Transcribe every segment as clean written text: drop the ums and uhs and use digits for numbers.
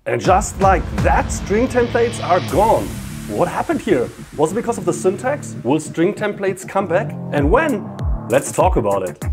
And just like that, string templates are gone. What happened here? Was it because of the syntax? Will string templates come back? And when? Let's talk about it.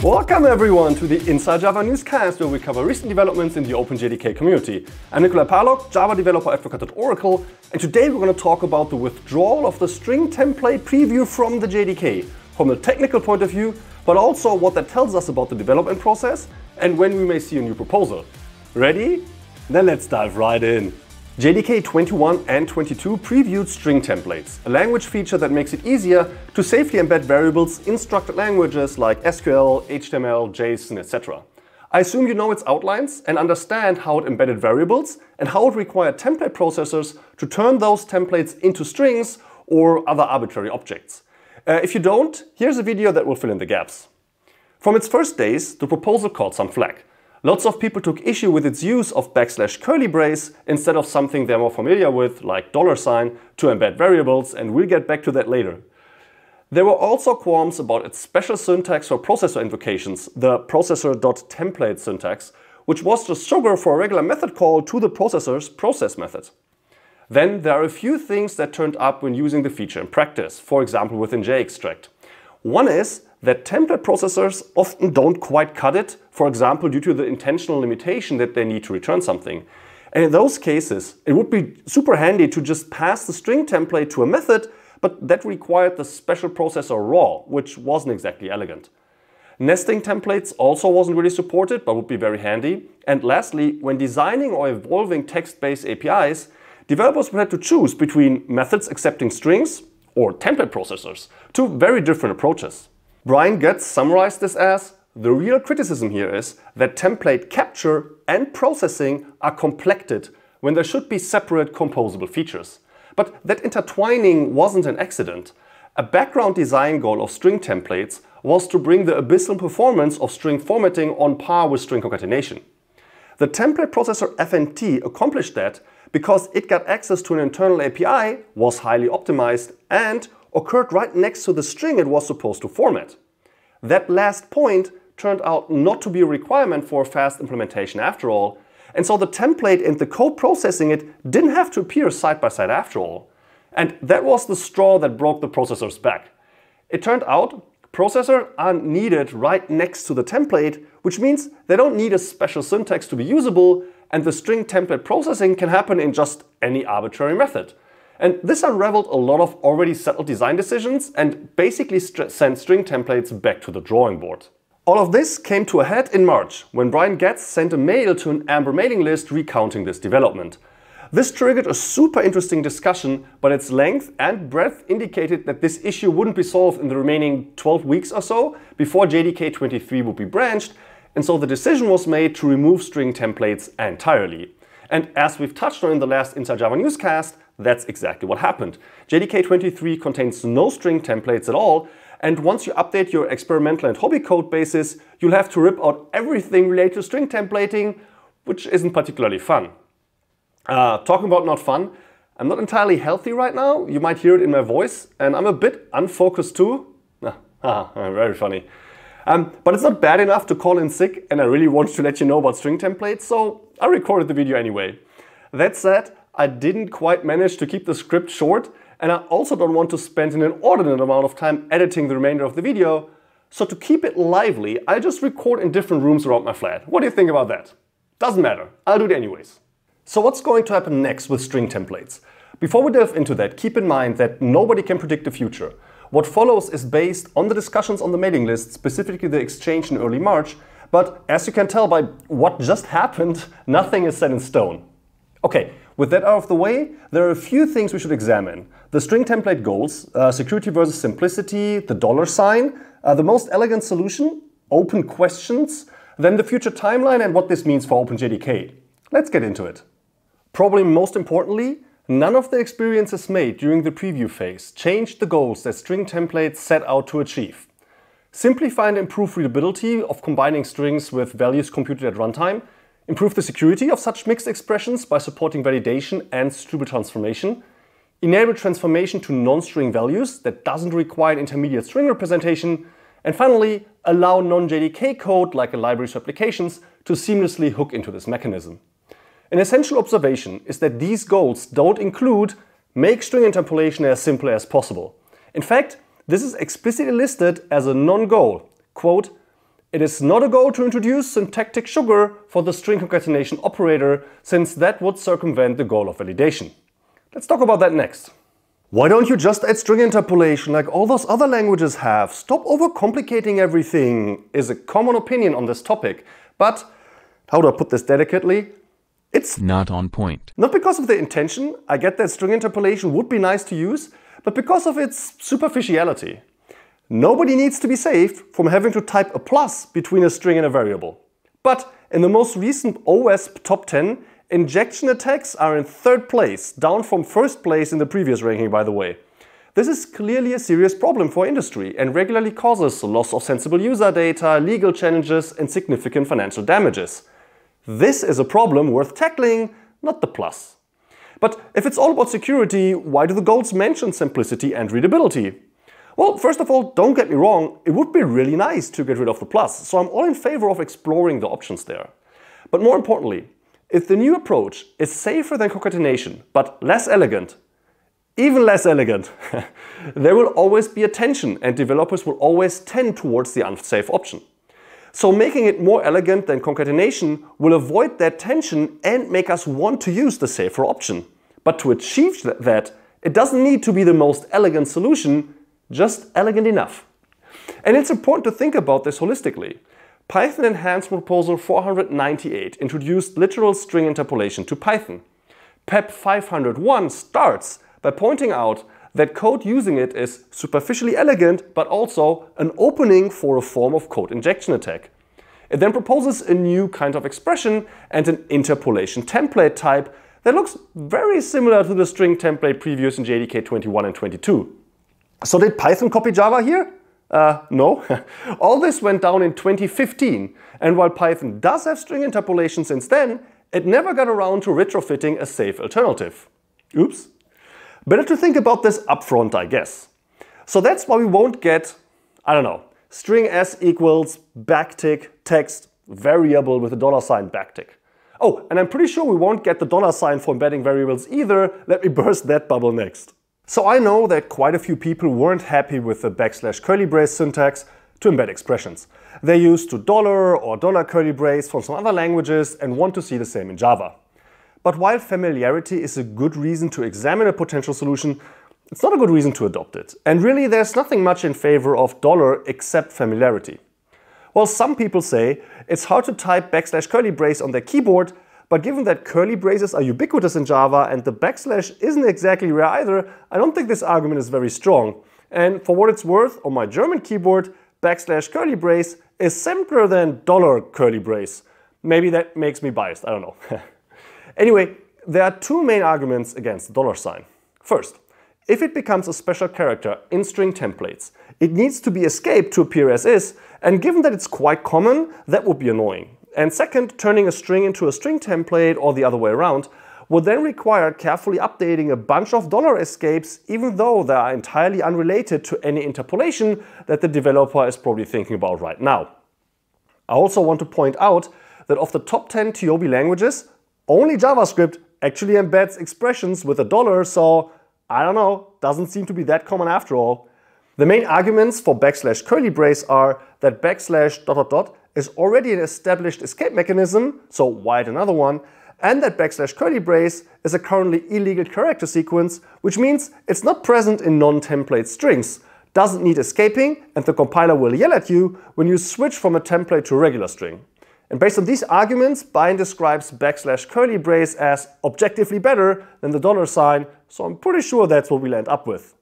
Welcome everyone to the Inside Java Newscast, where we cover recent developments in the OpenJDK community. I'm Nikolai Parlok, Java developer advocate at Oracle, and today we're going to talk about the withdrawal of the string template preview from the JDK, from a technical point of view, but also what that tells us about the development process and when we may see a new proposal. Ready? Then let's dive right in. JDK 21 and 22 previewed string templates, a language feature that makes it easier to safely embed variables in structured languages like SQL, HTML, JSON, etc. I assume you know its outlines and understand how it embedded variables and how it required template processors to turn those templates into strings or other arbitrary objects. If you don't, here's a video that will fill in the gaps. From its first days, the proposal caught some flack. Lots of people took issue with its use of \curly brace instead of something they're more familiar with, like $, to embed variables, and we'll get back to that later. There were also qualms about its special syntax for processor invocations, the processor.template syntax, which was just sugar for a regular method call to the processor's process method. Then there are a few things that turned up when using the feature in practice, for example within JExtract. One is that template processors often don't quite cut it, for example due to the intentional limitation that they need to return something. And in those cases, it would be super handy to just pass the string template to a method, but that required the special processor raw, which wasn't exactly elegant. Nesting templates also wasn't really supported, but would be very handy. And lastly, when designing or evolving text-based APIs, developers would have to choose between methods accepting strings or template processors, two very different approaches. Brian Getz summarized this as, the real criticism here is that template capture and processing are complected when there should be separate composable features. But that intertwining wasn't an accident. A background design goal of string templates was to bring the abyssal performance of string formatting on par with string concatenation. The template processor FNT accomplished that because it got access to an internal API, was highly optimized, and occurred right next to the string it was supposed to format. That last point turned out not to be a requirement for a fast implementation after all, and so the template and the code processing it didn't have to appear side by side after all. And that was the straw that broke the processor's back. It turned out processors are needed right next to the template, which means they don't need a special syntax to be usable, and the string template processing can happen in just any arbitrary method. And this unraveled a lot of already settled design decisions and basically sent string templates back to the drawing board. All of this came to a head in March, when Brian Getz sent a mail to an Amber mailing list recounting this development. This triggered a super interesting discussion, but its length and breadth indicated that this issue wouldn't be solved in the remaining 12 weeks or so before JDK 23 would be branched, and so the decision was made to remove string templates entirely. And as we've touched on in the last Inside Java Newscast, that's exactly what happened. JDK 23 contains no string templates at all, and once you update your experimental and hobby code bases, you'll have to rip out everything related to string templating, which isn't particularly fun. Talking about not fun, I'm not entirely healthy right now, you might hear it in my voice, and I'm a bit unfocused too. Very funny. But it's not bad enough to call in sick, and I really wanted to let you know about string templates, so I recorded the video anyway. That said, I didn't quite manage to keep the script short, and I also don't want to spend an inordinate amount of time editing the remainder of the video, so to keep it lively, I just record in different rooms around my flat. What do you think about that? Doesn't matter, I'll do it anyways. So what's going to happen next with string templates? Before we delve into that, keep in mind that nobody can predict the future. What follows is based on the discussions on the mailing list, specifically the exchange in early March, but as you can tell by what just happened, nothing is set in stone. Okay, with that out of the way, there are a few things we should examine. The string template goals, security versus simplicity, the $, the most elegant solution, open questions, then the future timeline and what this means for OpenJDK. Let's get into it. Probably most importantly, none of the experiences made during the preview phase changed the goals that string templates set out to achieve. Simplify and improve readability of combining strings with values computed at runtime, improve the security of such mixed expressions by supporting validation and distributed transformation, enable transformation to non-string values that doesn't require intermediate string representation, and finally, allow non-JDK code like a library's applications to seamlessly hook into this mechanism. An essential observation is that these goals don't include make string interpolation as simple as possible. In fact, this is explicitly listed as a non-goal. Quote, "It is not a goal to introduce syntactic sugar for the string concatenation operator, since that would circumvent the goal of validation." Let's talk about that next. Why don't you just add string interpolation like all those other languages have? Stop overcomplicating everything, is a common opinion on this topic. But, how do I put this delicately? It's not on point. Not because of the intention, I get that string interpolation would be nice to use, but because of its superficiality. Nobody needs to be saved from having to type a plus between a string and a variable. But in the most recent OWASP top 10, injection attacks are in 3rd place, down from 1st place in the previous ranking, by the way. This is clearly a serious problem for industry and regularly causes loss of sensible user data, legal challenges, and significant financial damages. This is a problem worth tackling, not the plus. But if it's all about security, why do the goals mention simplicity and readability? Well, first of all, don't get me wrong, it would be really nice to get rid of the plus, so I'm all in favor of exploring the options there. But more importantly, if the new approach is safer than concatenation, but less elegant, even less elegant, there will always be a tension and developers will always tend towards the unsafe option. So making it more elegant than concatenation will avoid that tension and make us want to use the safer option. But to achieve that, it doesn't need to be the most elegant solution, just elegant enough. And it's important to think about this holistically. Python Enhancement Proposal 498 introduced literal string interpolation to Python. PEP 501 starts by pointing out that code using it is superficially elegant, but also an opening for a form of code injection attack. It then proposes a new kind of expression and an interpolation template type that looks very similar to the string template previous in JDK 21 and 22. So did Python copy Java here? No. All this went down in 2015, and while Python does have string interpolation since then, it never got around to retrofitting a safe alternative. Oops. Better to think about this upfront, I guess. So that's why we won't get, I don't know, string s equals backtick text variable with a $sign backtick. Oh, and I'm pretty sure we won't get the $sign for embedding variables either. Let me burst that bubble next. So I know that quite a few people weren't happy with the \curly brace syntax to embed expressions. They used to $or $curly brace from some other languages and want to see the same in Java. But while familiarity is a good reason to examine a potential solution, it's not a good reason to adopt it. And really there's nothing much in favor of except familiarity. Well, some people say it's hard to type \curly brace on their keyboard, but given that curly braces are ubiquitous in Java and the / isn't exactly rare either, I don't think this argument is very strong. And for what it's worth, on my German keyboard, \curly brace is simpler than $curly brace. Maybe that makes me biased, I don't know. Anyway, there are two main arguments against the $sign. First, if it becomes a special character in string templates, it needs to be escaped to appear as is, and given that it's quite common, that would be annoying. And second, turning a string into a string template or the other way around would then require carefully updating a bunch of $escapes, even though they are entirely unrelated to any interpolation that the developer is probably thinking about right now. I also want to point out that of the top 10 TOB languages, only JavaScript actually embeds expressions with a $, so I don't know, doesn't seem to be that common after all. The main arguments for \curly brace are that \... is already an established escape mechanism, so why add another one, and that \curly brace is a currently illegal character sequence, which means it's not present in non-template strings, doesn't need escaping, and the compiler will yell at you when you switch from a template to a regular string. And based on these arguments, Bion describes \curly brace as objectively better than the $sign, so I'm pretty sure that's what we'll end up with.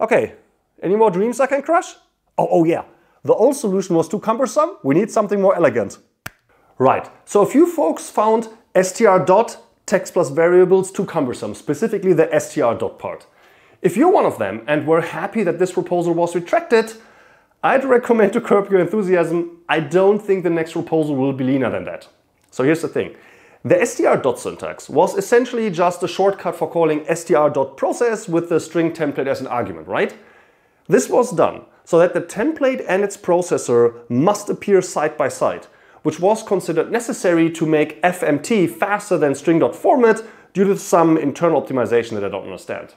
Okay, any more dreams I can crush? Oh yeah, the old solution was too cumbersome, we need something more elegant. Right, so a few folks found str dot text plus variables too cumbersome, specifically the str dot part. If you're one of them and were happy that this proposal was retracted, I'd recommend to curb your enthusiasm. I don't think the next proposal will be leaner than that. So here's the thing. The str syntax was essentially just a shortcut for calling str.process with the string template as an argument, right? This was done so that the template and its processor must appear side by side, which was considered necessary to make FMT faster than string.format due to some internal optimization that I don't understand.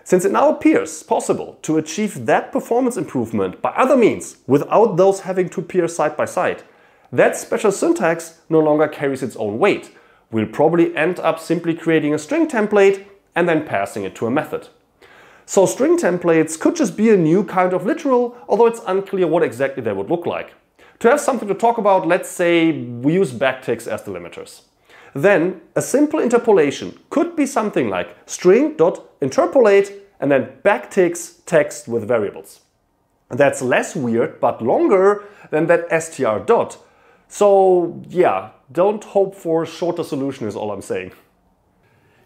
Since it now appears possible to achieve that performance improvement by other means without those having to appear side by side, that special syntax no longer carries its own weight. We'll probably end up simply creating a string template and then passing it to a method. So string templates could just be a new kind of literal, although it's unclear what exactly they would look like. To have something to talk about, let's say we use backticks as the limiters. Then a simple interpolation could be something like string.interpolate and then backticks text with variables. That's less weird but longer than that str dot. So yeah, don't hope for a shorter solution is all I'm saying.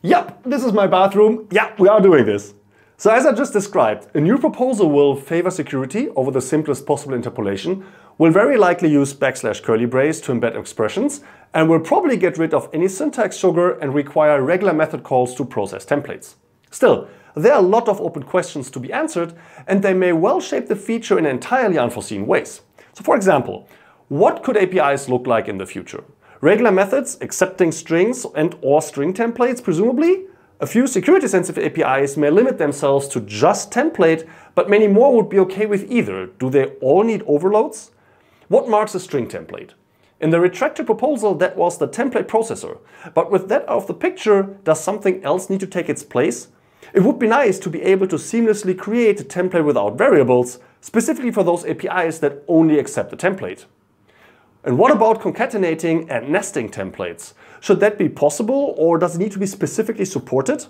Yep, this is my bathroom. Yeah, we are doing this. So as I just described, a new proposal will favor security over the simplest possible interpolation, will very likely use \curly brace to embed expressions, and will probably get rid of any syntax sugar and require regular method calls to process templates. Still, there are a lot of open questions to be answered, and they may well shape the feature in entirely unforeseen ways. So for example, what could APIs look like in the future? Regular methods accepting strings and/or string templates, presumably? A few security-sensitive APIs may limit themselves to just template, but many more would be okay with either. Do they all need overloads? What marks a string template? In the retracted proposal, that was the template processor. But with that out of the picture, does something else need to take its place? It would be nice to be able to seamlessly create a template without variables, specifically for those APIs that only accept the template. And what about concatenating and nesting templates? Should that be possible, or does it need to be specifically supported?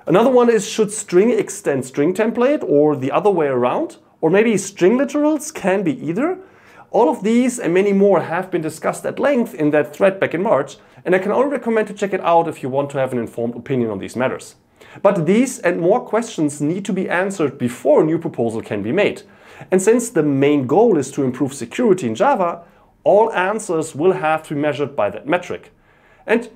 Another one is, should string extend string template or the other way around? Or maybe string literals can be either? All of these and many more have been discussed at length in that thread back in March, and I can only recommend to check it out if you want to have an informed opinion on these matters. But these and more questions need to be answered before a new proposal can be made. And since the main goal is to improve security in Java, all answers will have to be measured by that metric. And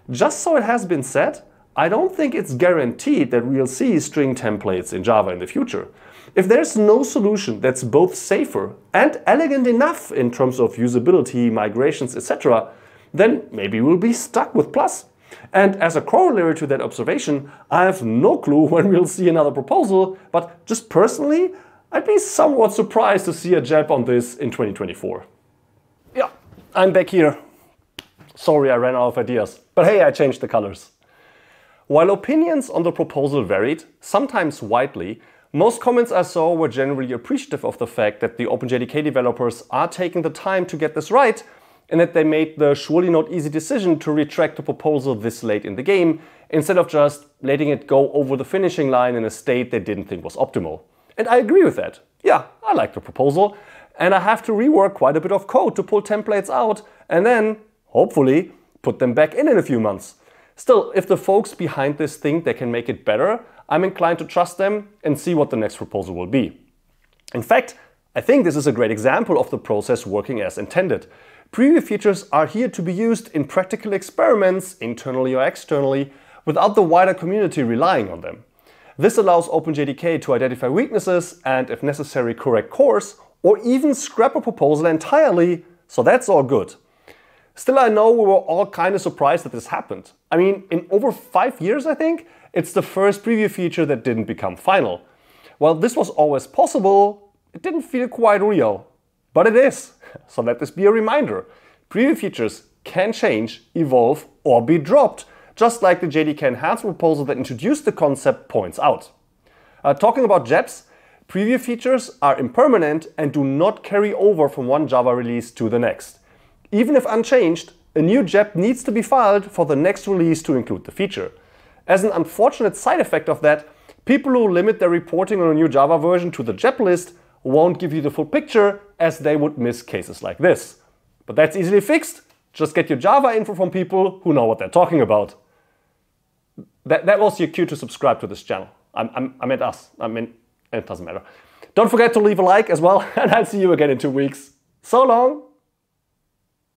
just so it has been said, I don't think it's guaranteed that we'll see string templates in Java in the future. If there's no solution that's both safer and elegant enough in terms of usability, migrations, etc., then maybe we'll be stuck with Plus. And as a corollary to that observation, I have no clue when we'll see another proposal, but just personally, I'd be somewhat surprised to see a JEP on this in 2024. Yeah, I'm back here. Sorry, I ran out of ideas, but hey, I changed the colors. While opinions on the proposal varied, sometimes widely, most comments I saw were generally appreciative of the fact that the OpenJDK developers are taking the time to get this right, and that they made the surely not easy decision to retract the proposal this late in the game, instead of just letting it go over the finishing line in a state they didn't think was optimal. And I agree with that. Yeah, I like the proposal, and I have to rework quite a bit of code to pull templates out, and then, hopefully, put them back in a few months. Still, if the folks behind this think they can make it better, I'm inclined to trust them and see what the next proposal will be. In fact, I think this is a great example of the process working as intended. Preview features are here to be used in practical experiments, internally or externally, without the wider community relying on them. This allows OpenJDK to identify weaknesses and, if necessary, correct course, or even scrap a proposal entirely, so that's all good. Still, I know we were all kind of surprised that this happened. I mean, in over 5 years, I think, it's the first preview feature that didn't become final. While this was always possible, it didn't feel quite real. But it is. So let this be a reminder. Preview features can change, evolve, or be dropped, just like the JDK enhancement proposal that introduced the concept points out. Talking about JEPs, preview features are impermanent and do not carry over from one Java release to the next. Even if unchanged, a new JEP needs to be filed for the next release to include the feature. As an unfortunate side effect of that, people who limit their reporting on a new Java version to the JEP list won't give you the full picture, as they would miss cases like this. But that's easily fixed. Just get your Java info from people who know what they're talking about. That was your cue to subscribe to this channel. I meant us. It doesn't matter. Don't forget to leave a like as well, and I'll see you again in 2 weeks. So long!